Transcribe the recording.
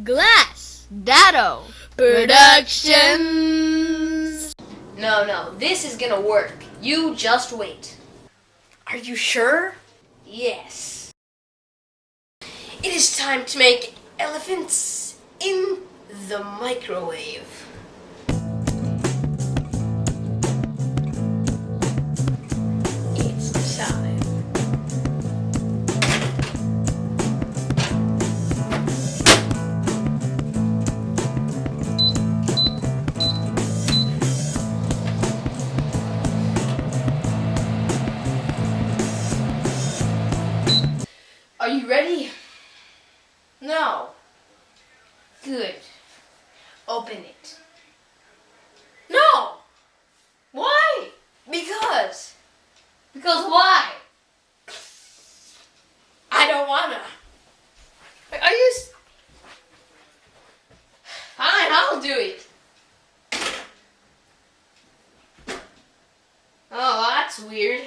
Glasdado Productions. No, this is gonna work. You just wait. Are you sure? Yes. It is time to make elephants in the microwave. It's time. Are you ready? No. Good. Open it. No! Why? Because. Because why? I don't wanna. Are you... Fine, I'll do it. Oh, that's weird.